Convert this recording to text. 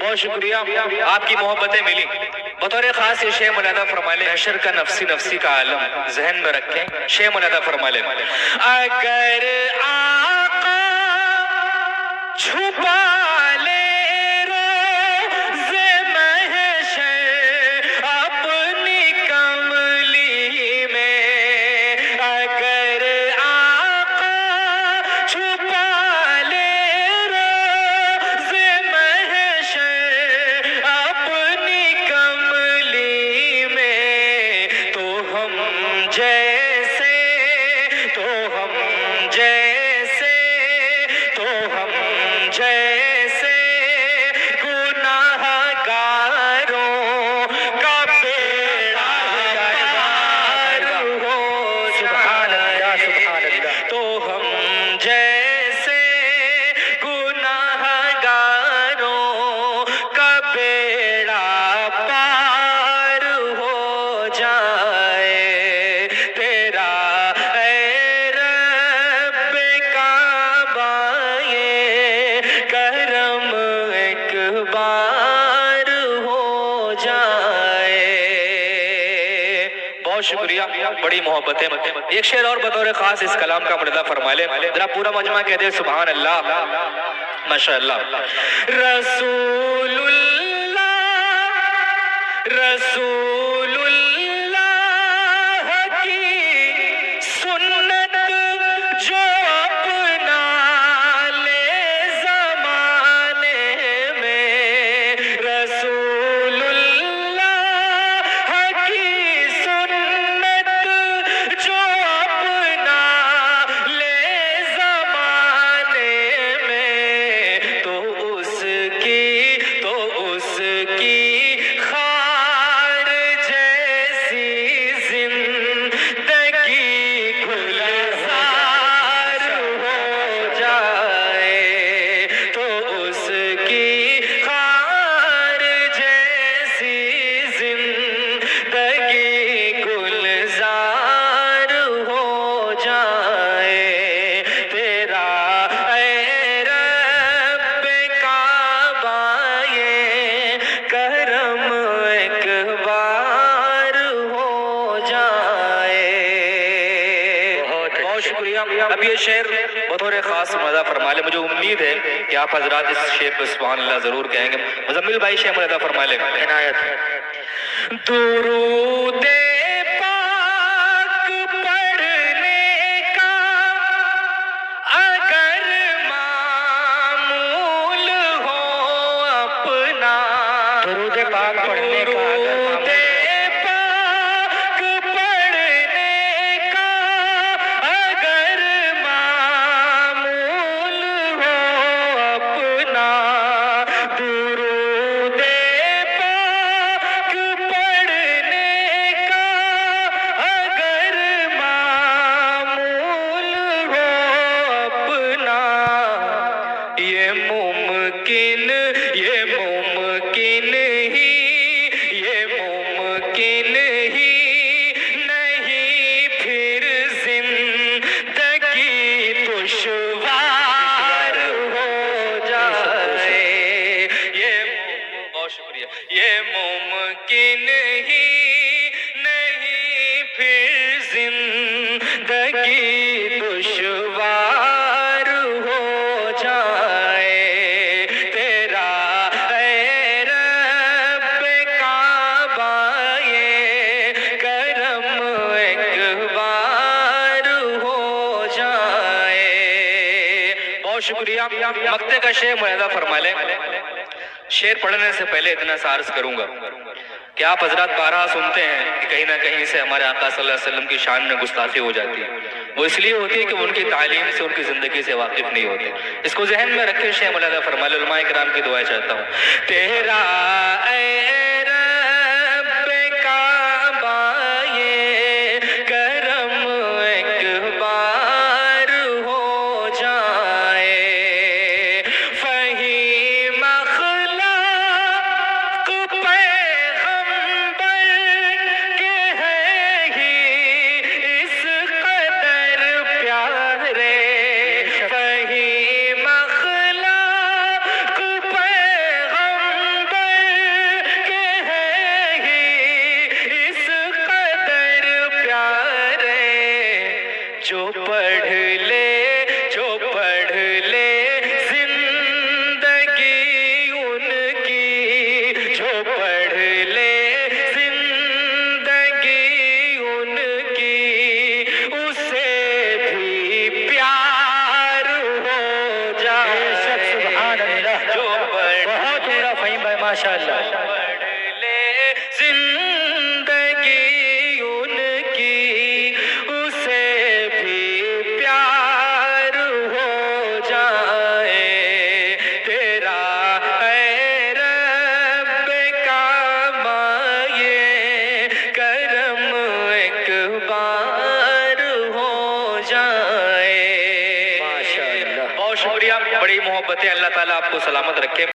بہت شکریہ، آپ کی محبتیں ملی۔ بطور خاص یہ شیخ ملادہ فرما لیں، محشر کا نفسی نفسی کا عالم ذہن میں رکھیں، شیخ ملادہ فرما لیں۔ اگر آقا چھپا لے روز محشر اپنی کملی میں، اگر آقا چھپا لے روز محشر اپنی کملی میں، تو ہم جیسے تو ہم جیسے تو ہم جیسے گناہ گاروں کا بیڑا پار ہو جائے، تو ہم جیسے گناہ گاروں کا بیڑا پار ہو جائے، تیرا اے رب کعبہ یہ کرم ایک بار ہو جائے۔ بہت شکریہ، بڑی محبتیں۔ ایک شعر اور بطور خاص اس کلام کا ملادہ فرما لیں، ذرا پورا مجمع کہہ دے سبحان اللہ، ماشاءاللہ۔ رسول اللہ رسول اللہ کی سنت جو اپنا لے زمانے میں، رسول اللہ کی سنت جو اپنا لے زمانے میں، تو اس کی خار جیسی زندگی گلزار ہو جائے، تو اس کی خار جیسی زندگی گلزار ہو جائے، تیرا اے رب کعبہ یہ کرم ایک بار ہو جائے۔ بہت شکریہ۔ اب یہ شعر بطور خاص ملادہ فرما لیں، مجھے امید ہے کہ آپ حضرات اس شعر پہ سبحان اللہ ضرور کہیں گے۔ مزمل بھائی شیخ ملادہ فرما لیں۔ عنایت۔ درود پاک پڑھنے کا اگر معمول ہو اپنا، درود پاک پڑھنے کا درود پاک پڑھنے کا اگر معمول ہو اپنا، درود پاک پڑھنے کا اگر معمول ہو اپنا، یہ ممکن ہی نہیں پھر زندگی دشوار ہو جائے، بہت شکریہ، یہ ممکن ہی نہیں پھر زندگی دشوار ہو جائے، تیرا اے رب کعبہ یہ کرم ایک بار ہو جائے۔ بہت شکریہ۔ مقطع کا شعر ملادہ فرما لیں۔ شعر پڑھنے سے پہلے اتنا سا عرض کروں گا کہ آپ حضرات بارہا سنتے ہیں کہ کہیں نہ کہیں سے ہمارے آقا صلی اللہ علیہ وسلم کی شان میں گستاخی ہو جاتی ہے، وہ اس لیے ہوتی ہے کہ ان کی تعلیم سے ان کی زندگی سے واقف نہیں ہوتے۔ اس کو ذہن میں رکھے شیخ ملادہ فرما لیں، علماء کرام کی دعائیں چاہتا ہوں۔ تیرا اے رب کعبہ یہ کرم ایک بار ہو جائے، فہیم اخلاق پیغمبر کے ہیں ہی اس قدر پیارے، فہیم اخلاق پیغمبر ماشاءاللہ پڑھ لے زندگی ان کی اسے بھی پیار ہو جائے تیرا اے رب کعبہ یہ کرم ایک بار ہو جائے. ماشاءاللہ بہت شکریہ، بڑی محبت ہے. اللہ تعالیٰ آپ کو سلامت رکھے.